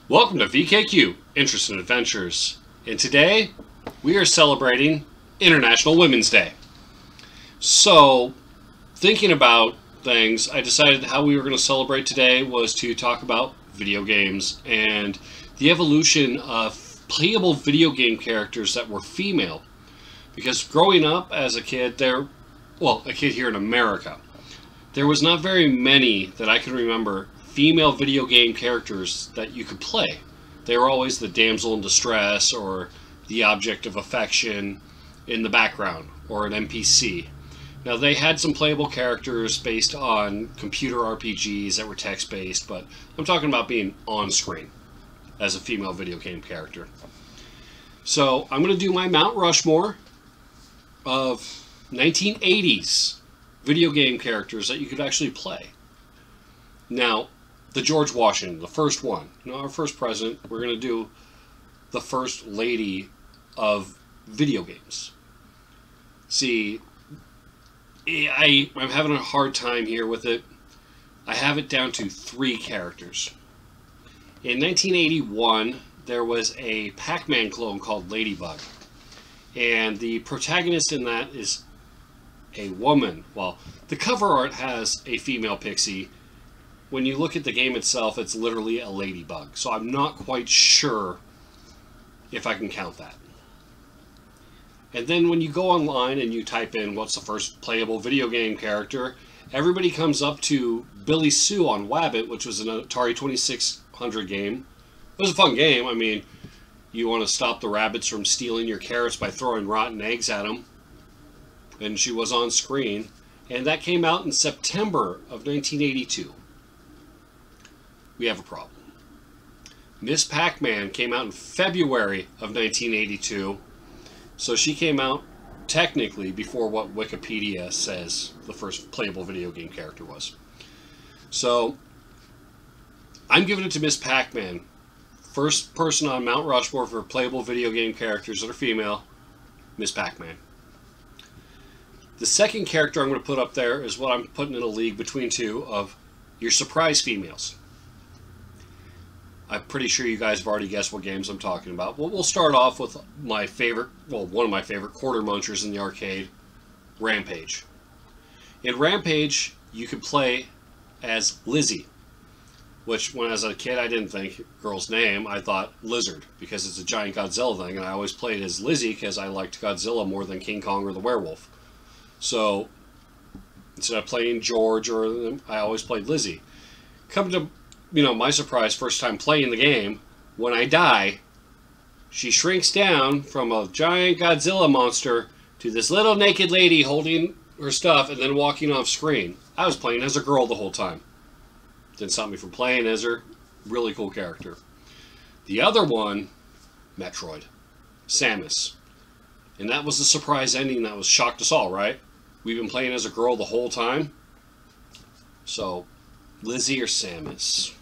Welcome to VKQ, Interests and Adventures, and today we are celebrating International Women's Day. So, thinking about things, I decided how we were going to celebrate today was to talk about video games and the evolution of playable video game characters that were female. Because growing up as a kid, a kid here in America, there was not very many that I can remember female video game characters that you could play. They were always the damsel in distress or the object of affection in the background or an NPC. Now they had some playable characters based on computer RPGs that were text-based, but I'm talking about being on screen as a female video game character. So I'm going to do my Mount Rushmore of 1980s video game characters that you could actually play. Now, the George Washington, the first one, our first president, we're going to do the first lady of video games. See, I'm having a hard time here with it. I have it down to 3 characters. In 1981, there was a Pac-Man clone called Ladybug. And the protagonist in that is a woman. Well, the cover art has a female pixie. When you look at the game itself, it's literally a ladybug. So I'm not quite sure if I can count that. And then when you go online and you type in what's the first playable video game character, everybody comes up to Billy Sue on Wabbit, which was an Atari 2600 game. It was a fun game. I mean, you want to stop the rabbits from stealing your carrots by throwing rotten eggs at them. And she was on screen. And that came out in September of 1982. We have a problem. Miss Pac-Man came out in February of 1982, so she came out technically before what Wikipedia says the first playable video game character was. So I'm giving it to Miss Pac-Man. First person on Mount Rushmore for playable video game characters that are female, Miss Pac-Man. The second character I'm going to put up there is what I'm putting in a league between two of your surprise females. I'm pretty sure you guys have already guessed what games I'm talking about. Well, we'll start off with my favorite, one of my favorite quarter munchers in the arcade, Rampage. In Rampage, you could play as Lizzie, which when I was a kid I didn't think girl's name. I thought Lizard, because it's a giant Godzilla thing, and I always played as Lizzie because I liked Godzilla more than King Kong or the werewolf. So instead of playing George I always played Lizzie. Come to my surprise first time playing the game, when I die, she shrinks down from a giant Godzilla monster to this little naked lady holding her stuff and then walking off screen. I was playing as a girl the whole time. Didn't stop me from playing as her. Really cool character. The other one, Metroid. Samus. And that was the surprise ending that was shocked us all, right? We've been playing as a girl the whole time. So, Lizzie or Samus?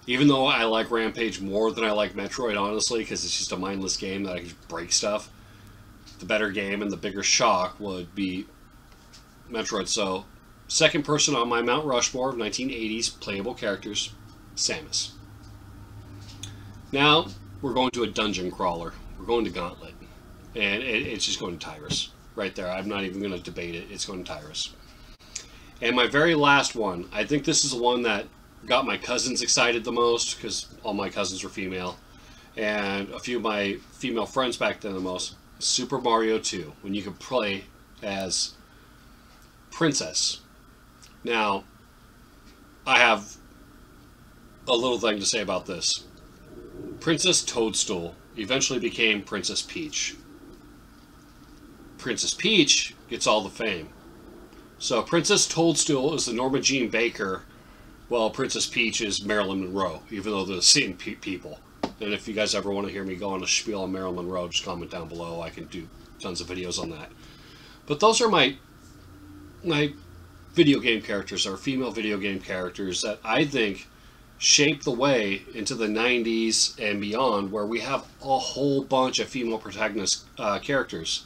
Even though I like Rampage more than I like Metroid, honestly, because it's just a mindless game that I can just break stuff, the better game and the bigger shock would be Metroid. So, second person on my Mount Rushmore of 1980s playable characters, Samus. Now, we're going to a dungeon crawler. We're going to Gauntlet. And it's just going to Tyrus. Right there. I'm not even going to debate it. It's going to Tyrus. And my very last one, I think this is the one that got my cousins excited the most, because all my cousins were female, and a few of my female friends back then the most, Super Mario 2, when you could play as Princess. Now, I have a little thing to say about this. Princess Toadstool eventually became Princess Peach. Princess Peach gets all the fame. So Princess Toadstool is the Norma Jean Baker, while Princess Peach is Marilyn Monroe, even though they're the same people. And if you guys ever want to hear me go on a spiel on Marilyn Monroe, just comment down below. I can do tons of videos on that. But those are my video game characters, or female video game characters, that I think shaped the way into the 90s and beyond, where we have a whole bunch of female protagonist characters.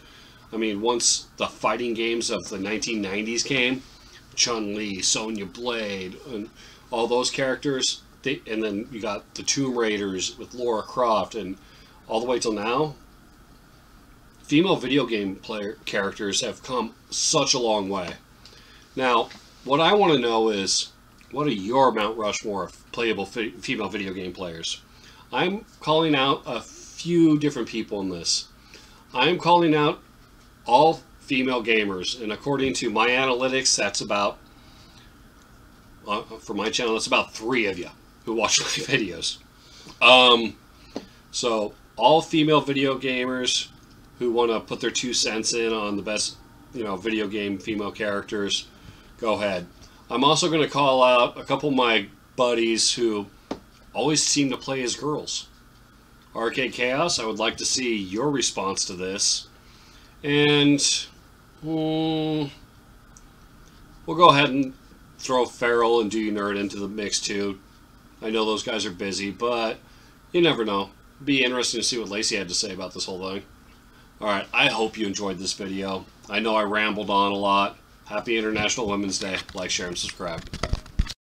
I mean, once the fighting games of the 1990s came, Chun-Li, Sonya Blade, and all those characters, and then you got the Tomb Raiders with Lara Croft, and all the way till now, female video game player characters have come such a long way. Now, what I want to know is, what are your Mount Rushmore of playable female video game players? I'm calling out a few different people in this. I'm calling out all female gamers, and according to my analytics, that's about, for my channel, it's about 3 of you who watch my videos. So all female video gamers who want to put their 2 cents in on the best, video game female characters, go ahead. I'm also going to call out a couple of my buddies who always seem to play as girls. Arcade Chaos, I would like to see your response to this. And we'll go ahead and throw Feral and Do You Nerd into the mix too. I know those guys are busy, but you never know. It'd be interesting to see what Lacey had to say about this whole thing. Alright, I hope you enjoyed this video. I know I rambled on a lot. Happy International Women's Day. Like, share, and subscribe.